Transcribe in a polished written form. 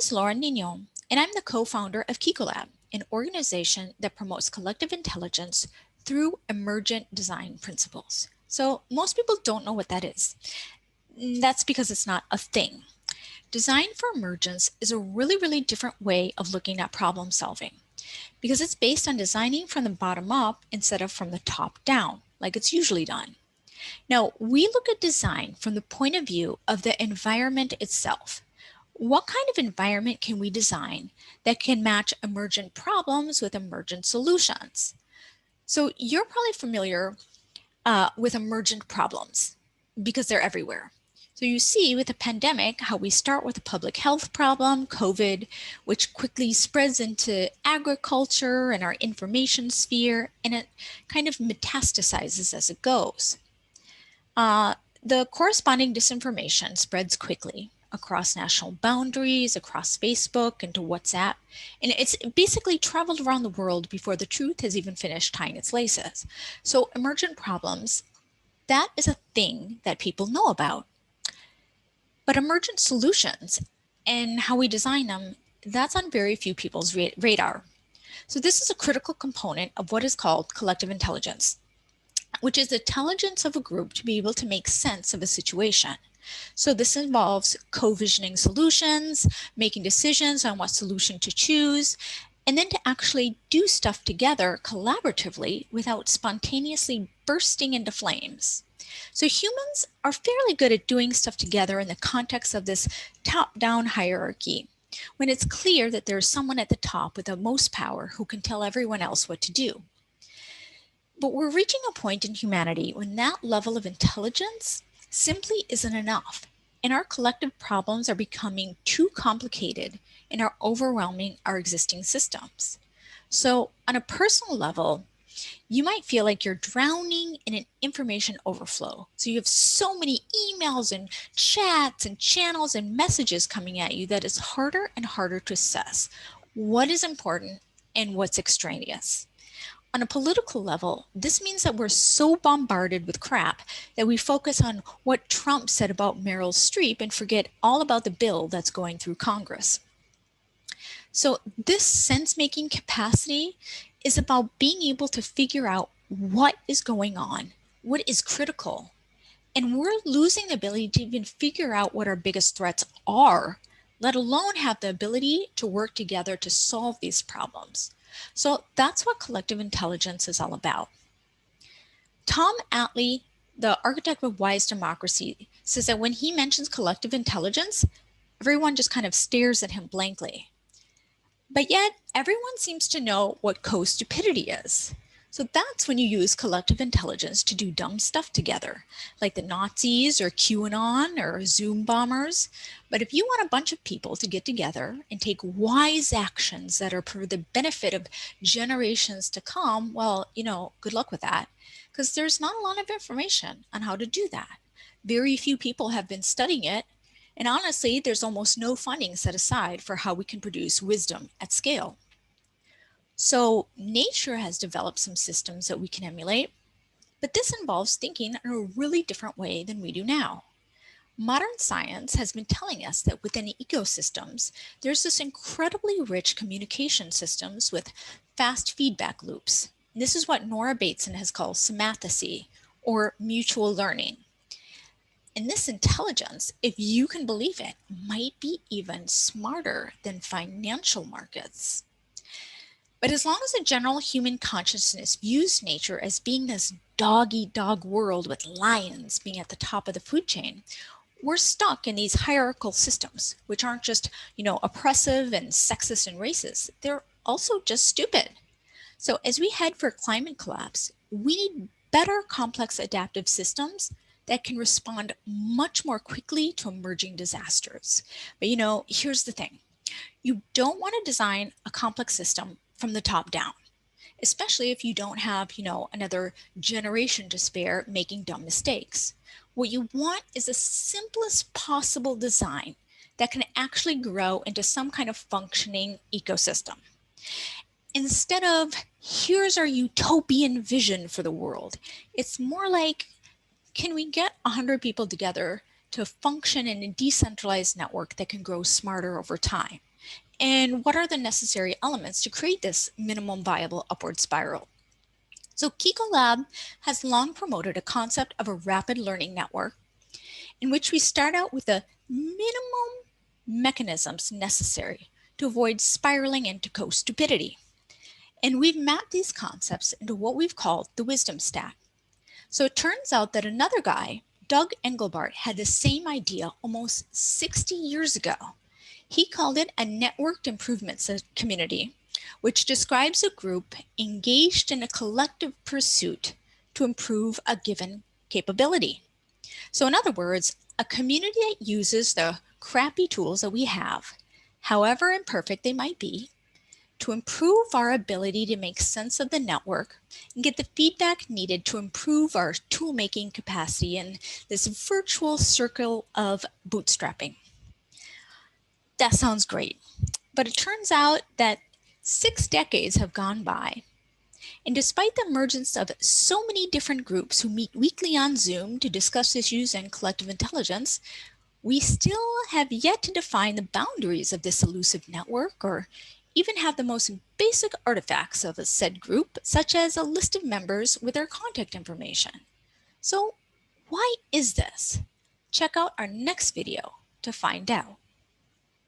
is Laura Nino, and I'm the co-founder of CICOLAB, an organization that promotes collective intelligence through emergent design principles. So most people don't know what that is. That's because it's not a thing. Design for emergence is a really different way of looking at problem solving because it's based on designing from the bottom up instead of from the top down, like it's usually done. Now, we look at design from the point of view of the environment itself. What kind of environment can we design that can match emergent problems with emergent solutions? So you're probably familiar with emergent problems because they're everywhere. So you see with the pandemic how we start with a public health problem, COVID, which quickly spreads into agriculture and our information sphere, and it kind of metastasizes as it goes. The corresponding disinformation spreads quickly across national boundaries, across Facebook, into WhatsApp, and it's basically traveled around the world before the truth has even finished tying its laces. So emergent problems, that is a thing that people know about. But emergent solutions and how we design them, that's on very few people's radar. So this is a critical component of what is called collective intelligence, which is the intelligence of a group to be able to make sense of a situation. So this involves co-visioning solutions, making decisions on what solution to choose, and then to actually do stuff together collaboratively without spontaneously bursting into flames. So humans are fairly good at doing stuff together in the context of this top-down hierarchy, when it's clear that there's someone at the top with the most power who can tell everyone else what to do. But we're reaching a point in humanity when that level of intelligence simply isn't enough, and our collective problems are becoming too complicated and are overwhelming our existing systems. So on a personal level, you might feel like you're drowning in an information overflow. So you have so many emails and chats and channels and messages coming at you that it's harder and harder to assess what is important and what's extraneous. On a political level, this means that we're so bombarded with crap that we focus on what Trump said about Meryl Streep and forget all about the bill that's going through Congress. So this sense-making capacity is about being able to figure out what is going on, what is critical. And we're losing the ability to even figure out what our biggest threats are, let alone have the ability to work together to solve these problems. So that's what collective intelligence is all about. Tom Atlee, the architect of wise democracy, says that when he mentions collective intelligence, everyone just kind of stares at him blankly. But yet, everyone seems to know what co-stupidity is. So that's when you use collective intelligence to do dumb stuff together, like the Nazis or QAnon or Zoom bombers. But if you want a bunch of people to get together and take wise actions that are for the benefit of generations to come, well, good luck with that, because there's not a lot of information on how to do that. Very few people have been studying it. And honestly, there's almost no funding set aside for how we can produce wisdom at scale. So nature has developed some systems that we can emulate, but this involves thinking in a really different way than we do now. Modern science has been telling us that within ecosystems, there's this incredibly rich communication systems with fast feedback loops. And this is what Nora Bateson has called semanticy, or mutual learning. And this intelligence, if you can believe it, might be even smarter than financial markets. But as long as the general human consciousness views nature as being this dog-eat-dog world with lions being at the top of the food chain, we're stuck in these hierarchical systems, which aren't just, oppressive and sexist and racist. They're also just stupid. So as we head for climate collapse, we need better complex adaptive systems that can respond much more quickly to emerging disasters. But here's the thing. You don't want to design a complex system from the top down, especially if you don't have, another generation to spare making dumb mistakes. What you want is the simplest possible design that can actually grow into some kind of functioning ecosystem. Instead of, here's our utopian vision for the world, it's more like, can we get 100 people together to function in a decentralized network that can grow smarter over time? And what are the necessary elements to create this minimum viable upward spiral? So CICOLAB has long promoted a concept of a rapid learning network in which we start out with the minimum mechanisms necessary to avoid spiraling into co-stupidity. And we've mapped these concepts into what we've called the wisdom stack. So it turns out that another guy, Doug Engelbart, had the same idea almost 60 years ago. He called it a networked improvement community, which describes a group engaged in a collective pursuit to improve a given capability. So in other words, a community that uses the crappy tools that we have, however imperfect they might be, to improve our ability to make sense of the network and get the feedback needed to improve our tool-making capacity in this virtual circle of bootstrapping. That sounds great, but it turns out that 6 decades have gone by, and despite the emergence of so many different groups who meet weekly on Zoom to discuss issues and collective intelligence, we still have yet to define the boundaries of this elusive network or even have the most basic artifacts of a said group, such as a list of members with their contact information. So why is this? Check out our next video to find out.